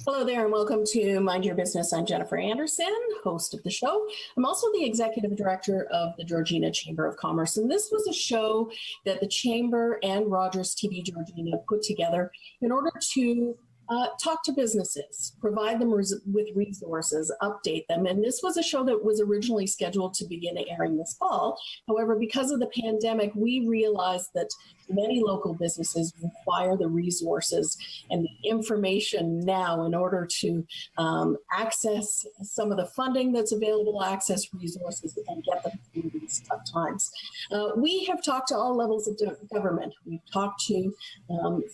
Hello there and welcome to Mind Your Business. I'm Jennifer Anderson, host of the show. I'm also the executive director of the Georgina Chamber of Commerce. And this was a show that the Chamber and Rogers TV Georgina put together in order to talk to businesses, provide them with resources, update them. And this was a show that was originally scheduled to begin airing this fall. However, because of the pandemic, we realized that many local businesses require the resources and the information now in order to access some of the funding that's available, access resources, and get them through these tough times. We have talked to all levels of government. We've talked to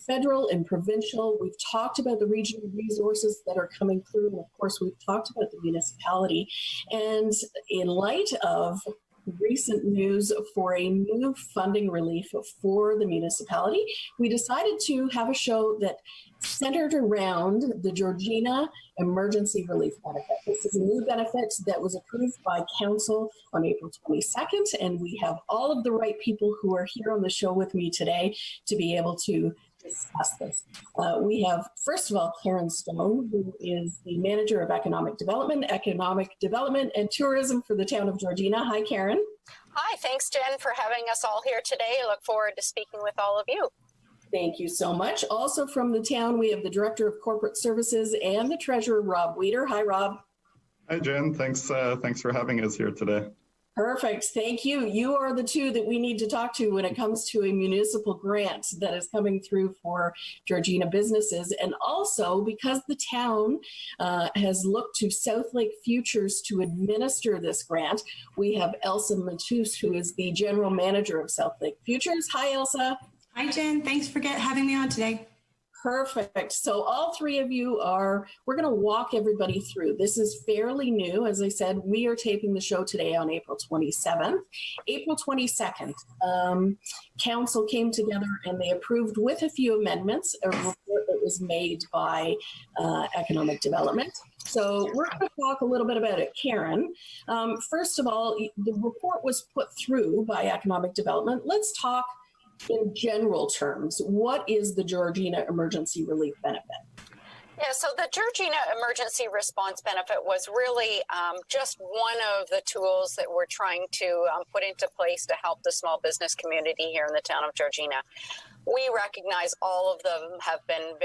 federal and provincial. We've talked about the regional resources that are coming through. And of course, we've talked about the municipality. And in light of recent news for a new funding relief for the municipality, we decided to have a show that centered around the Georgina Emergency Relief Benefit. This is a new benefit that was approved by Council on April 22nd, and we have all of the right people who are here on the show with me today to be able to discuss this. We have, first of all, Karyn Stone, who is the Manager of Economic Development and Tourism for the town of Georgina. Hi, Karyn. Hi, thanks, Jen, for having us all here today. I look forward to speaking with all of you. Thank you so much. Also from the town, we have the Director of Corporate Services and the Treasurer, Rob Weeder. Hi, Rob. Hi, Jen. Thanks for having us here today. Perfect. Thank you. You are the two that we need to talk to when it comes to a municipal grant that is coming through for Georgina businesses. And also because the town has looked to Southlake Futures to administer this grant, we have Elsa Mateus, who is the General Manager of Southlake Futures. Hi, Elsa. Hi, Jen. Thanks for having me on today. Perfect. So all three of you we're going to walk everybody through. This is fairly new. As I said, we are taping the show today on April 27th. April 22nd, Council came together and they approved with a few amendments a report that was made by Economic Development. So we're going to talk a little bit about it. Karyn, first of all, the report was put through by Economic Development. Let's talk in general terms. What is the Georgina Emergency Relief Benefit? Yeah, so the Georgina Emergency Response Benefit was really just one of the tools that we're trying to put into place to help the small business community here in the town of Georgina. We recognize all of them have been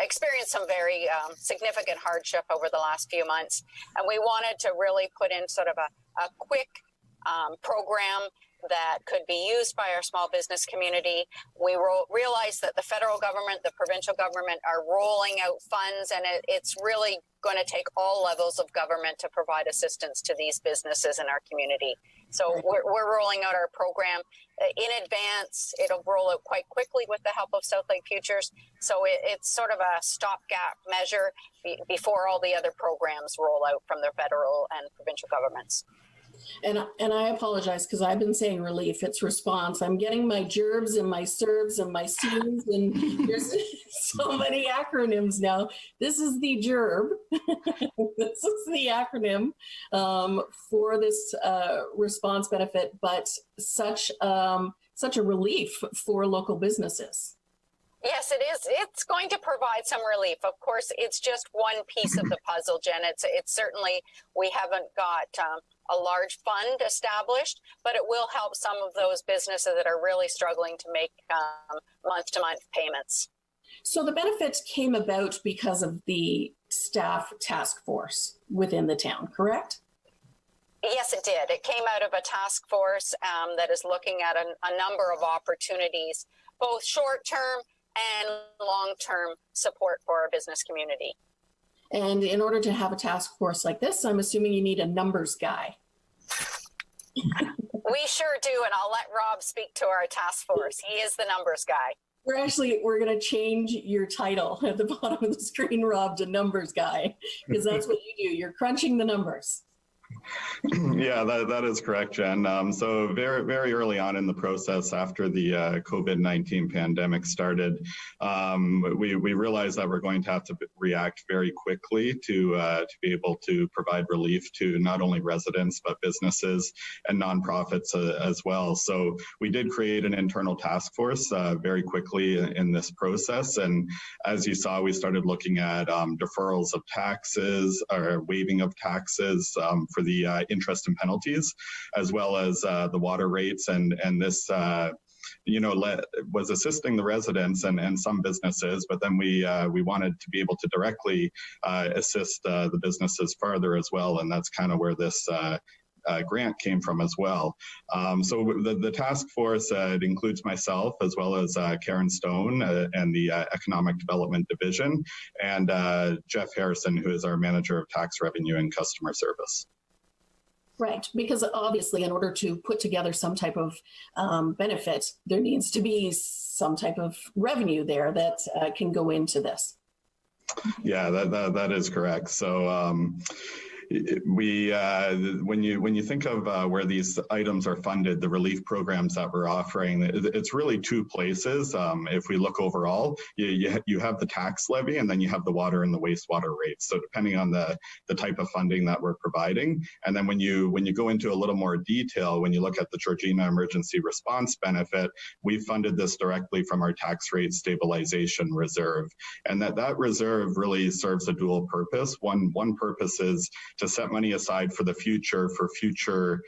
experienced some very significant hardship over the last few months, and we wanted to really put in sort of a quick program that could be used by our small business community. We realized that the federal government, the provincial government are rolling out funds, and it's really going to take all levels of government to provide assistance to these businesses in our community. So we're rolling out our program in advance. It'll roll out quite quickly with the help of Southlake Futures. So it's sort of a stopgap measure before all the other programs roll out from the federal and provincial governments. And I apologize because I've been saying relief. It's response. I'm getting my GERBs and my SERBs and my SEAMs, and there's so many acronyms now. This is the GERB. This is the acronym for this response benefit, but such a relief for local businesses. Yes, it is. It's going to provide some relief. Of course, it's just one piece of the puzzle, Jen. It's certainly, we haven't got a large fund established, but it will help some of those businesses that are really struggling to make month-to-month payments. So the benefits came about because of the staff task force within the town, correct? Yes, it did. It came out of a task force that is looking at a number of opportunities, both short-term and long-term support for our business community. And in order to have a task force like this, I'm assuming you need a numbers guy. We sure do, and I'll let Rob speak to our task force. He is the numbers guy. We're going to change your title at the bottom of the screen, Rob, to numbers guy, because that's what you do. You're crunching the numbers. Yeah, that is correct, Jen. So very early on in the process, after the COVID-19 pandemic started, we realized that we're going to have to react very quickly to be able to provide relief to not only residents but businesses and nonprofits as well. So we did create an internal task force very quickly in this process, and as you saw, we started looking at deferrals of taxes or waiving of taxes for the interest and penalties, as well as the water rates, and this was assisting the residents and some businesses, but then we wanted to be able to directly assist the businesses further as well, and that's kind of where this grant came from as well. So the task force, it includes myself as well as Karyn Stone and the Economic Development Division, and Jeff Harrison, who is our Manager of Tax Revenue and Customer Service. Right, because obviously in order to put together some type of benefit, there needs to be some type of revenue there that can go into this. Yeah, that is correct. So when you think of where these items are funded, the relief programs that we're offering, it's really two places. If we look overall, you have the tax levy, and then you have the water and the wastewater rates. So depending on the type of funding that we're providing, and then when you go into a little more detail, when you look at the Georgina Emergency Response Benefit, we funded this directly from our tax rate stabilization reserve, and that reserve really serves a dual purpose. One purpose is to set money aside for the future, for future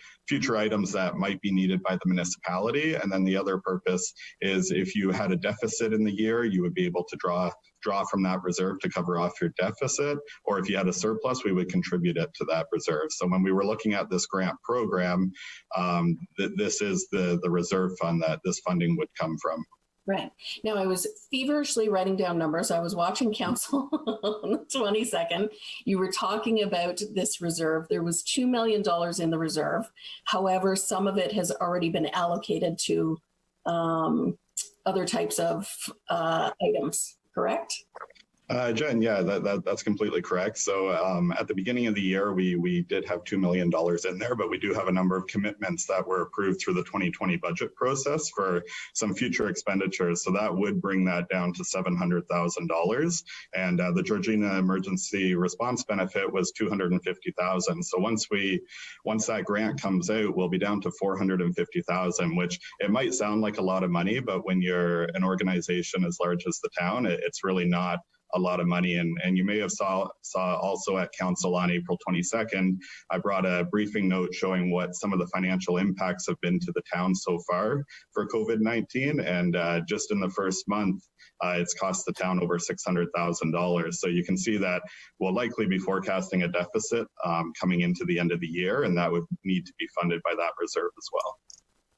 items that might be needed by the municipality. And then the other purpose is if you had a deficit in the year, you would be able to draw from that reserve to cover off your deficit. Or if you had a surplus, we would contribute it to that reserve. So when we were looking at this grant program, this is the reserve fund that this funding would come from. Right. Now, I was feverishly writing down numbers. I was watching council on the 22nd. You were talking about this reserve. There was $2 million in the reserve. However, some of it has already been allocated to other types of items, correct? Jen, yeah, that's completely correct. So at the beginning of the year, we did have $2 million in there, but we do have a number of commitments that were approved through the 2020 budget process for some future expenditures. So that would bring that down to $700,000. And the Georgina Emergency Response Benefit was $250,000. So once that grant comes out, we'll be down to $450,000, which it might sound like a lot of money, but when you're an organization as large as the town, it's really not a lot of money. And you may have saw also at council on April 22nd, I brought a briefing note showing what some of the financial impacts have been to the town so far for COVID-19. And just in the first month, it's cost the town over $600,000. So you can see that we'll likely be forecasting a deficit coming into the end of the year, and that would need to be funded by that reserve as well.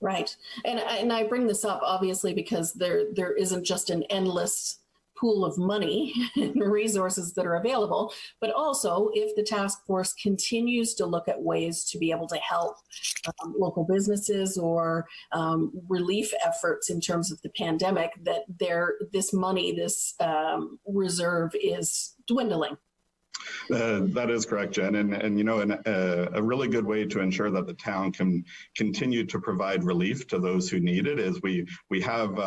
Right. And I bring this up obviously because there isn't just an endless pool of money and resources that are available, but also if the task force continues to look at ways to be able to help local businesses or relief efforts in terms of the pandemic, that this money, this reserve is dwindling. That is correct, Jen. And a really good way to ensure that the town can continue to provide relief to those who need it is we have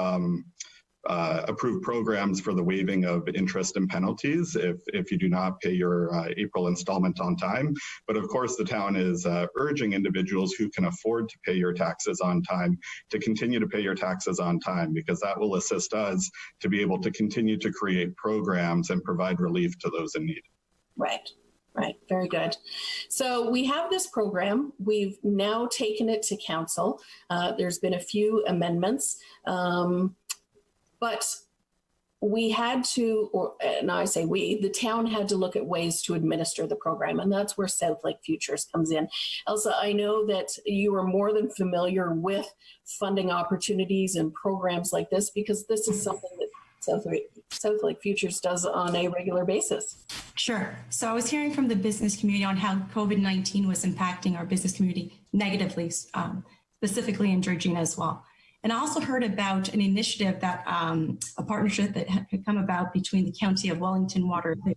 approved programs for the waiving of interest and penalties if you do not pay your April installment on time. But of course, the town is urging individuals who can afford to pay your taxes on time to continue to pay your taxes on time, because that will assist us to be able to continue to create programs and provide relief to those in need. Right. Right. Very good. So we have this program. We've now taken it to council. There's been a few amendments. But we had to, and I say we, the town had to look at ways to administer the program, and that's where South Lake Futures comes in. Elsa, I know that you are more than familiar with funding opportunities and programs like this, because this is something that South Lake Futures does on a regular basis. Sure. So I was hearing from the business community on how COVID-19 was impacting our business community negatively, specifically in Georgina as well. And I also heard about an initiative that a partnership that had come about between the County of Wellington Waterloo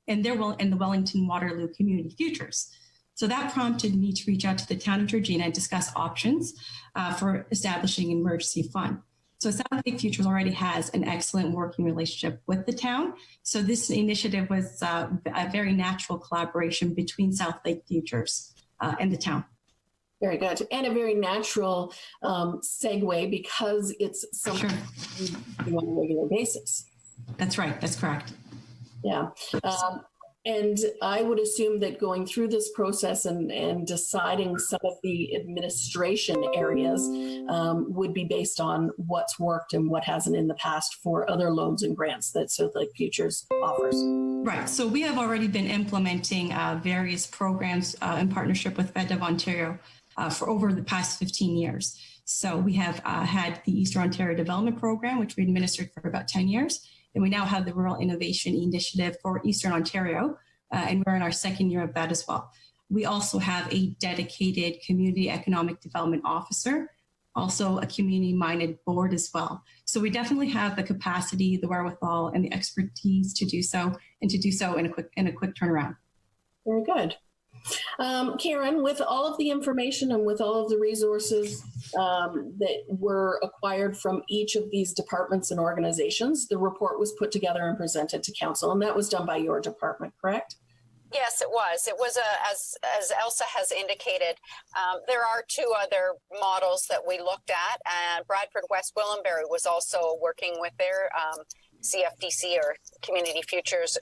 and the Wellington Waterloo Community Futures. So that prompted me to reach out to the town of Georgina and discuss options for establishing an emergency fund. So South Lake Futures already has an excellent working relationship with the town. So this initiative was a very natural collaboration between South Lake Futures and the town. Very good. And a very natural segue because it's something you do on a regular basis. That's right. That's correct. Yeah. And I would assume that going through this process and deciding some of the administration areas would be based on what's worked and what hasn't in the past for other loans and grants that South Lake Futures offers. Right. So we have already been implementing various programs in partnership with Fed of Ontario for over the past 15 years. So we have had the Eastern Ontario Development Program, which we administered for about 10 years. And we now have the Rural Innovation Initiative for Eastern Ontario, and we're in our second year of that as well. We also have a dedicated Community Economic Development Officer, also a community-minded board as well. So we definitely have the capacity, the wherewithal, and the expertise to do so, and to do so in a quick turnaround. Very good. Karyn, with all of the information and with all of the resources that were acquired from each of these departments and organizations, the report was put together and presented to council, and that was done by your department, correct? Yes, it was. It was, as Elsa has indicated, there are two other models that we looked at, and Bradford West Willenbury was also working with their CFDC or Community Futures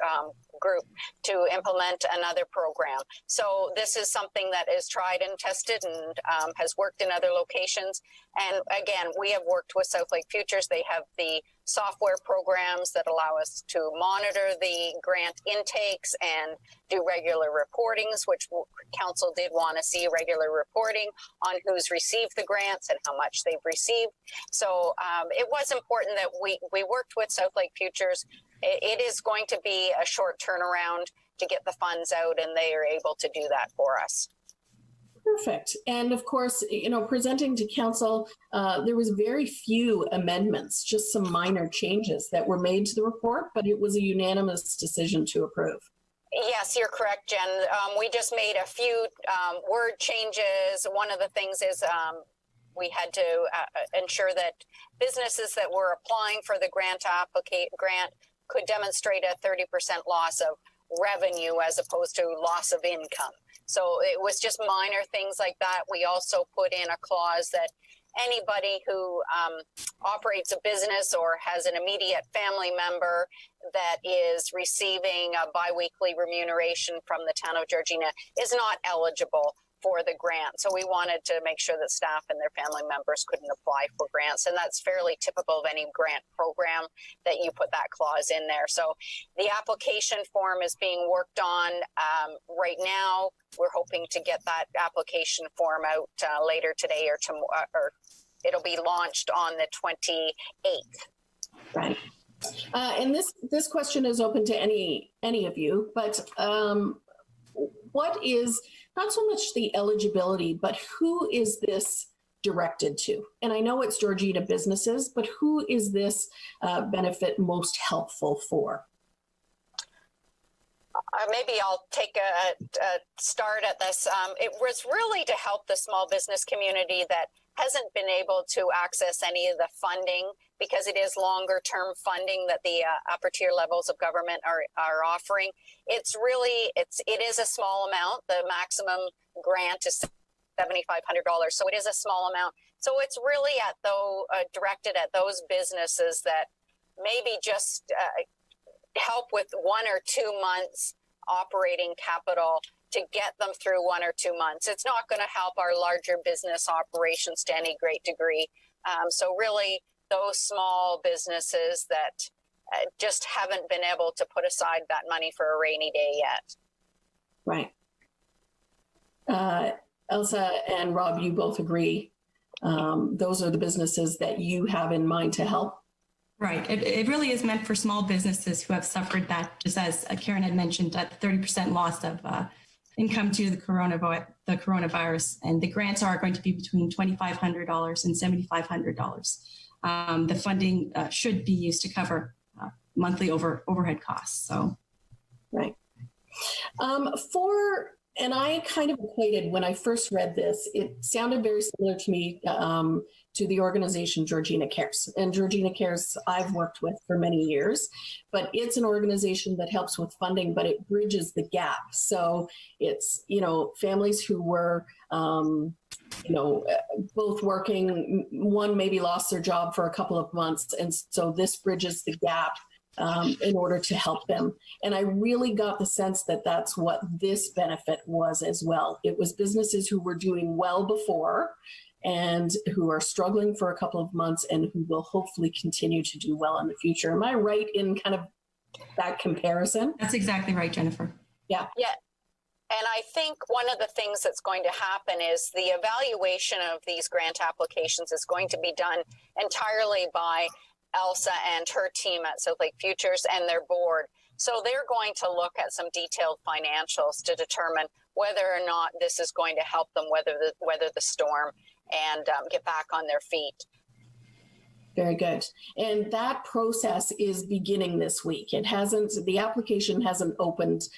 group to implement another program. So this is something that is tried and tested and has worked in other locations. And again, we have worked with South Lake Futures. They have the software programs that allow us to monitor the grant intakes and do regular reportings, which council did want to see regular reporting on who's received the grants and how much they've received. So it was important that we worked with South Lake Futures. It is going to be a short turnaround to get the funds out, and they are able to do that for us. Perfect. And of course, you know, presenting to council, there was very few amendments, just some minor changes that were made to the report, but it was a unanimous decision to approve. Yes, you're correct, Jen. We just made a few word changes. One of the things is we had to ensure that businesses that were applying for the grant could demonstrate a 30% loss of revenue as opposed to loss of income. So it was just minor things like that. We also put in a clause that anybody who operates a business or has an immediate family member that is receiving a biweekly remuneration from the town of Georgina is not eligible for the grant. So we wanted to make sure that staff and their family members couldn't apply for grants. And that's fairly typical of any grant program that you put that clause in there. So the application form is being worked on right now. We're hoping to get that application form out later today or tomorrow, or it'll be launched on the 28th. Right. And this question is open to any of you, but what is not so much the eligibility, but who is this directed to? And I know it's Georgina businesses, but who is this benefit most helpful for? Maybe I'll take a start at this. It was really to help the small business community that hasn't been able to access any of the funding because it is longer term funding that the upper tier levels of government are offering. It is a small amount. The maximum grant is $7,500. So it is a small amount. So it's really directed at those businesses that maybe just help with 1 or 2 months operating capital to get them through 1 or 2 months. It's not going to help our larger business operations to any great degree. So really those small businesses that just haven't been able to put aside that money for a rainy day yet. Right. Elsa and Rob, you both agree. Those are the businesses that you have in mind to help. Right. It really is meant for small businesses who have suffered that, just as Karyn had mentioned, that 30% loss of income to the coronavirus. And the grants are going to be between $2,500 and $7,500. The funding should be used to cover monthly overhead costs. So, right. For And I kind of equated, when I first read this, it sounded very similar to me, to the organization Georgina Cares. And Georgina Cares I've worked with for many years, but it's an organization that helps with funding, but it bridges the gap. So it's, families who were, both working, one maybe lost their job for a couple of months. And so this bridges the gap in order to help them. And I really got the sense that that's what this benefit was as well. It was businesses who were doing well before and who are struggling for a couple of months and who will hopefully continue to do well in the future. Am I right in kind of that comparison? That's exactly right, Jennifer. Yeah. Yeah. And I think one of the things that's going to happen is the evaluation of these grant applications is going to be done entirely by Elsa and her team at South Lake Futures and their board. So they're going to look at some detailed financials to determine whether or not this is going to help them weather the storm and get back on their feet. Very good. And that process is beginning this week. The application hadn't opened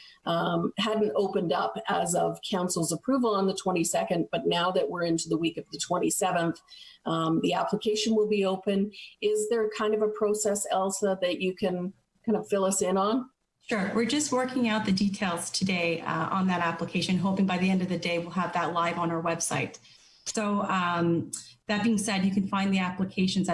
up as of council's approval on the 22nd, but now that we're into the week of the 27th, the application will be open. Is there kind of a process, Elsa, that you can kind of fill us in on? Sure. We're just working out the details today on that application, hoping by the end of the day we'll have that live on our website. So that being said, you can find the applications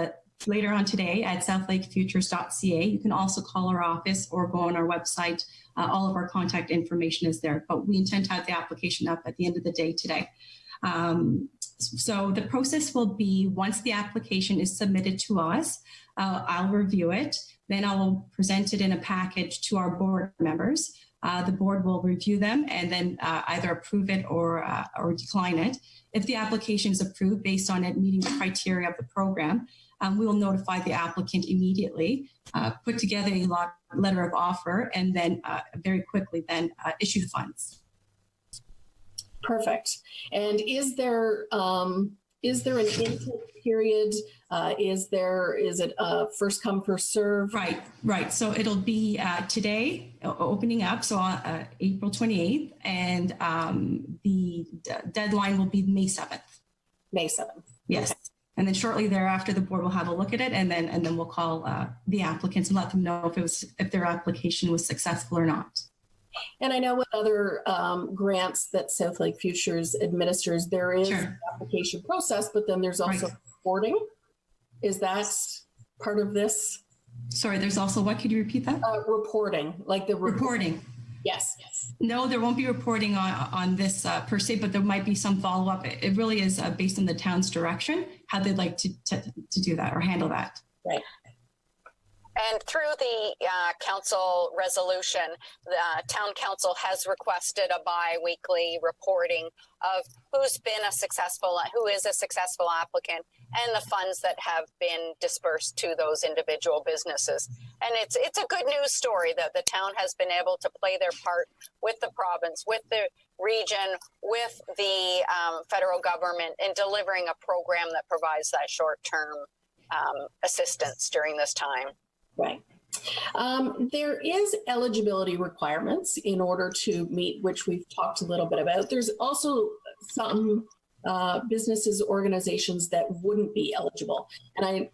later on today at southlakefutures.ca. You can also call our office or go on our website. All of our contact information is there, but we intend to have the application up at the end of the day today. So the process will be, once the application is submitted to us, I'll review it. Then I will present it in a package to our board members. The board will review them and then either approve it or decline it. If the application is approved based on it meeting the criteria of the program, we will notify the applicant immediately, put together a letter of offer, and then very quickly then issue the funds. Perfect. And is there an intake period? Is it first come, first serve? Right. So it'll be today opening up, so April 28th, and the deadline will be May 7th. May 7th. Yes. Okay. And then shortly thereafter, the board will have a look at it, and then we'll call the applicants and let them know if their application was successful or not. And I know with other grants that South Lake Futures administers, there is an application process, but then there's also reporting. Is that part of this? Sorry, there's also what? Could you repeat that? Reporting, like the reporting. Yes. No, there won't be reporting on this per se, but there might be some follow-up. It really is based on the town's direction, how they'd like to do that or handle that. Right. And through the council resolution, the town council has requested a bi-weekly reporting of who is a successful applicant and the funds that have been dispersed to those individual businesses. And it's a good news story that the town has been able to play their part with the province, with the region, with the federal government in delivering a program that provides that short-term assistance during this time. Right. There is eligibility requirements in order to meet, which we've talked a little bit about. There's also some businesses, organizations that wouldn't be eligible. And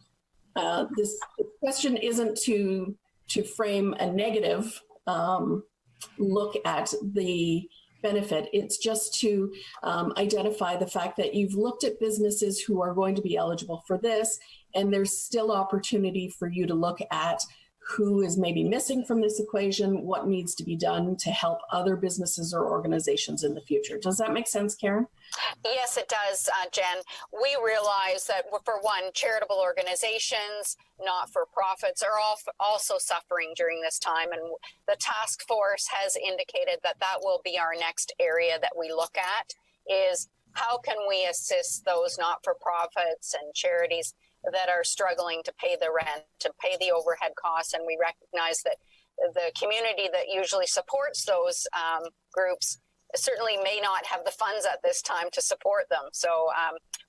this question isn't to frame a negative look at the benefit. It's just to identify the fact that you've looked at businesses who are going to be eligible for this, and there's still opportunity for you to look at who is maybe missing from this equation, what needs to be done to help other businesses or organizations in the future. Does that make sense, Karyn? Yes, it does, Jen. We realize that, for one, charitable organizations, not-for-profits are also suffering during this time. And the task force has indicated that will be our next area that we look at, is how can we assist those not-for-profits and charities that are struggling to pay the rent, to pay the overhead costs. And we recognize that the community that usually supports those groups certainly may not have the funds at this time to support them. So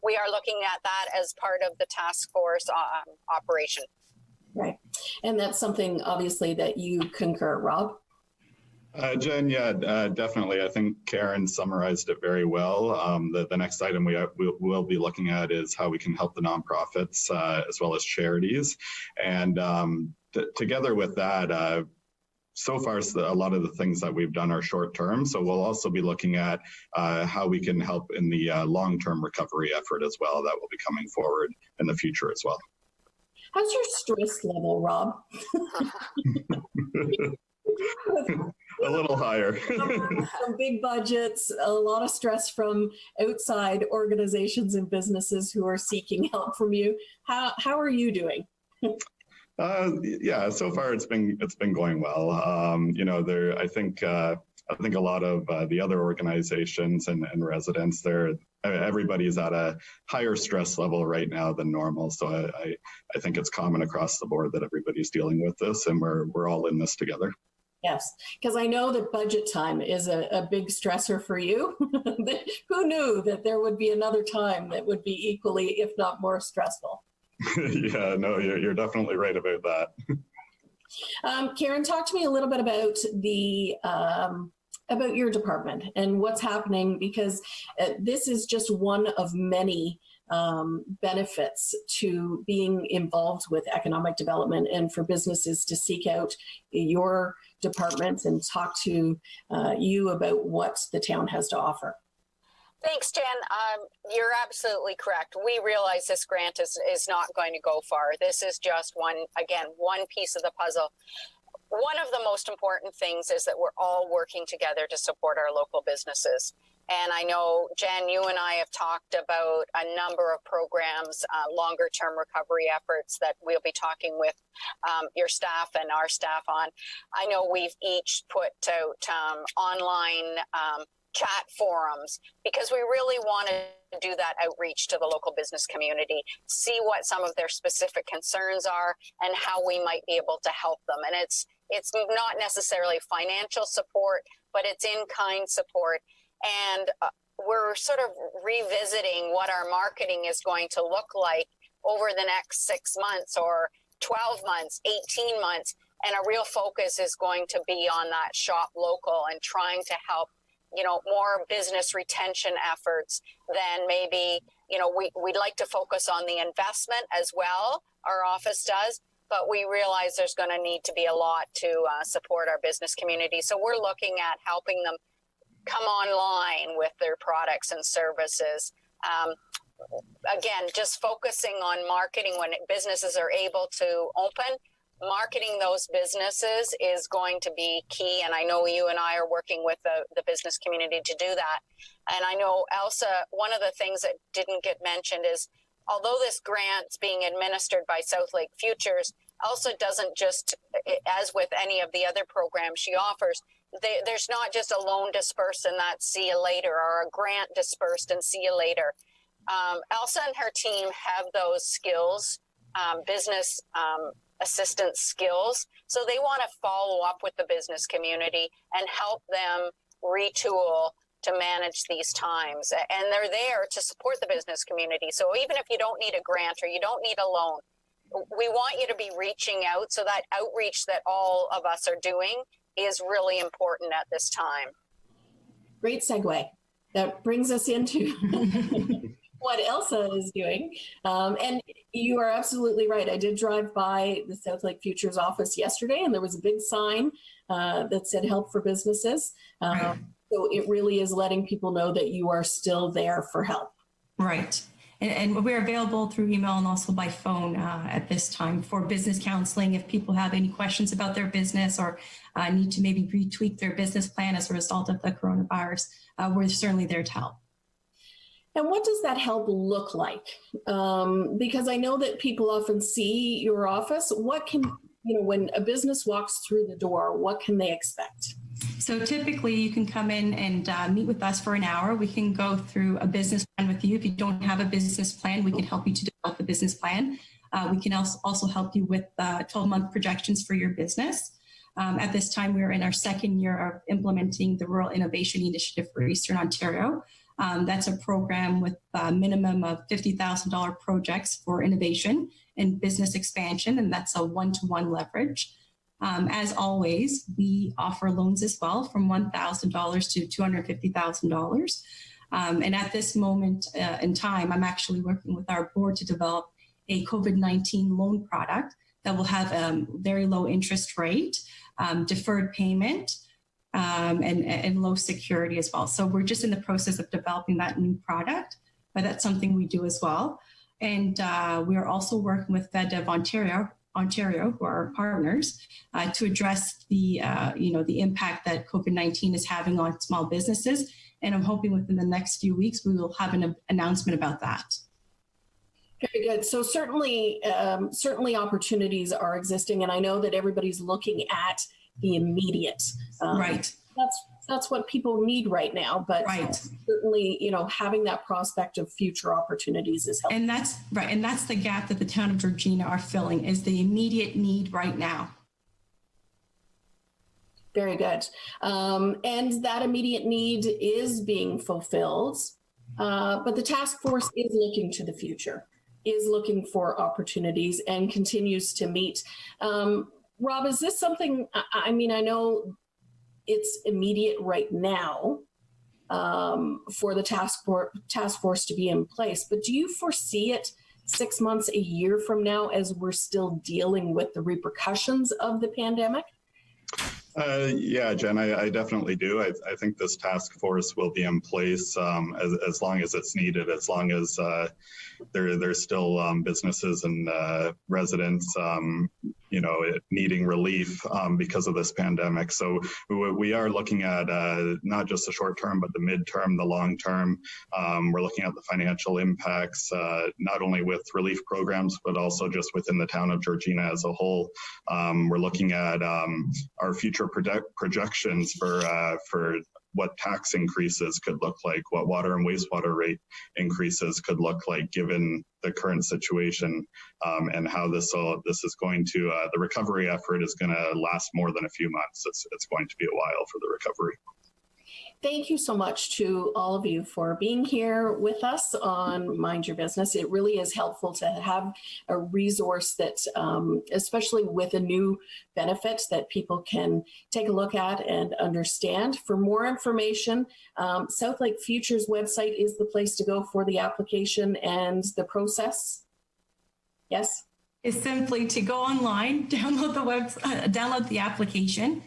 we are looking at that as part of the task force operation. Right. And that's something, obviously, that you concur, Rob? Jen, yeah, definitely. I think Karyn summarized it very well. The next item we'll be looking at is how we can help the nonprofits as well as charities. And together with that, so far, a lot of the things that we've done are short term. So we'll also be looking at how we can help in the long-term recovery effort as well. That will be coming forward in the future as well. How's your stress level, Rob? A little higher. Some big budgets, a lot of stress from outside organizations and businesses who are seeking help from you. How are you doing? Yeah, so far it's been going well. I think a lot of the other organizations and residents there, everybody's at a higher stress level right now than normal. So I think it's common across the board that everybody's dealing with this, and we're all in this together. Yes, because I know that budget time is a big stressor for you. Who knew that there would be another time that would be equally, if not more, stressful? Yeah, no, you're definitely right about that. Karyn, talk to me a little bit about about your department and what's happening, because this is just one of many benefits to being involved with economic development, and for businesses to seek out your department and talk to you about what the town has to offer. Thanks, Jen. You're absolutely correct. We realize this grant is not going to go far. This is just one piece of the puzzle. One of the most important things is that we're all working together to support our local businesses. And I know, Jen, you and I have talked about a number of programs, longer term recovery efforts that we'll be talking with your staff and our staff on. I know we've each put out online chat forums, because we really want to do that outreach to the local business community, see what some of their specific concerns are and how we might be able to help them. And it's not necessarily financial support, but it's in-kind support. And we're sort of revisiting what our marketing is going to look like over the next 6 months or 12 months, 18 months. And a real focus is going to be on that shop local and trying to help more business retention efforts than maybe, we'd like to focus on the investment as well. Our office does, but we realize there's going to need to be a lot to support our business community. So we're looking at helping them come online with their products and services. Again, just focusing on marketing when businesses are able to open. Marketing those businesses is going to be key, and I know you and I are working with the business community to do that. And I know, Elsa, one of the things that didn't get mentioned is, although this grant's being administered by South Lake Futures, Elsa doesn't just, as with any of the other programs she offers, there's not just a loan dispersed and that's see you later, or a grant dispersed and see you later. Elsa and her team have those skills, business assistance skills. So they want to follow up with the business community and help them retool to manage these times. And they're there to support the business community. So even if you don't need a grant or you don't need a loan, we want you to be reaching out. So that outreach that all of us are doing is really important at this time. Great segue. That brings us into what Elsa is doing. And you are absolutely right. I did drive by the South Lake Futures office yesterday, and there was a big sign that said help for businesses. So it really is letting people know that you are still there for help. Right. And we're available through email and also by phone at this time for business counseling. If people have any questions about their business or need to maybe retweak their business plan as a result of the coronavirus, we're certainly there to help. And what does that help look like? Because I know that people often see your office. What can, when a business walks through the door, what can they expect? So typically you can come in and meet with us for an hour. We can go through a business plan with you. If you don't have a business plan, we can help you to develop a business plan. We can also help you with 12-month projections for your business. At this time, we're in our second year of implementing the Rural Innovation Initiative for Eastern Ontario. That's a program with a minimum of $50,000 projects for innovation and business expansion, and that's a one-to-one leverage. As always, we offer loans as well from $1,000 to $250,000. And at this moment in time, I'm actually working with our board to develop a COVID-19 loan product that will have a very low interest rate, deferred payment, and low security as well. So we're just in the process of developing that new product, but that's something we do as well. And we are also working with FedDev Ontario, who are our partners, to address the the impact that COVID-19 is having on small businesses. And I'm hoping within the next few weeks we will have an announcement about that. Very good. So certainly opportunities are existing, and I know that everybody's looking at the immediate. Right. That's what people need right now. But right. Certainly, having that prospect of future opportunities is helpful. And that's right. And that's the gap that the town of Georgina are filling, is the immediate need right now. Very good. And that immediate need is being fulfilled. But the task force is looking to the future, is looking for opportunities, and continues to meet. Rob, is this something, I know it's immediate right now for the task force to be in place, but do you foresee it 6 months, a year from now, as we're still dealing with the repercussions of the pandemic? Yeah, Jen, I definitely do. I think this task force will be in place as long as it's needed, as long as there's still businesses and residents, needing relief because of this pandemic. So we are looking at not just the short term, but the midterm, the long term. We're looking at the financial impacts, not only with relief programs, but also just within the town of Georgina as a whole. We're looking at our future projections for what tax increases could look like, what water and wastewater rate increases could look like given the current situation, and how this is going to, the recovery effort is going to last more than a few months. It's going to be a while for the recovery. Thank you so much to all of you for being here with us on Mind Your Business. It really is helpful to have a resource that, especially with a new benefit, that people can take a look at and understand. For more information, South Lake Future's website is the place to go for the application and the process. Yes? It's simply to go online, download the application,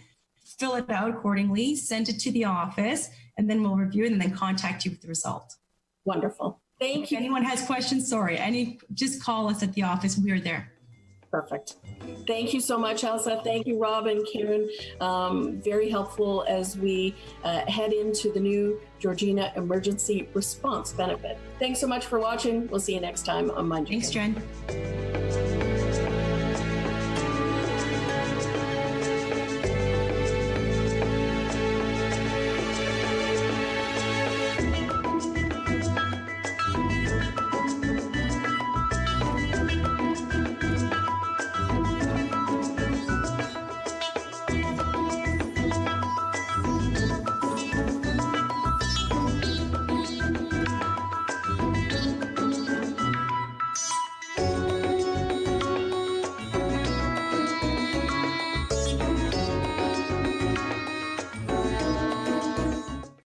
fill it out accordingly, send it to the office, and then we'll review it and then contact you with the result. Wonderful. Thank you. If anyone has questions, just call us at the office. We are there. Perfect. Thank you so much, Elsa. Thank you, Rob and Karyn. Very helpful as we head into the new Georgina Emergency Response Benefit. Thanks so much for watching. We'll see you next time on Mind Your Business. Thanks, Jen.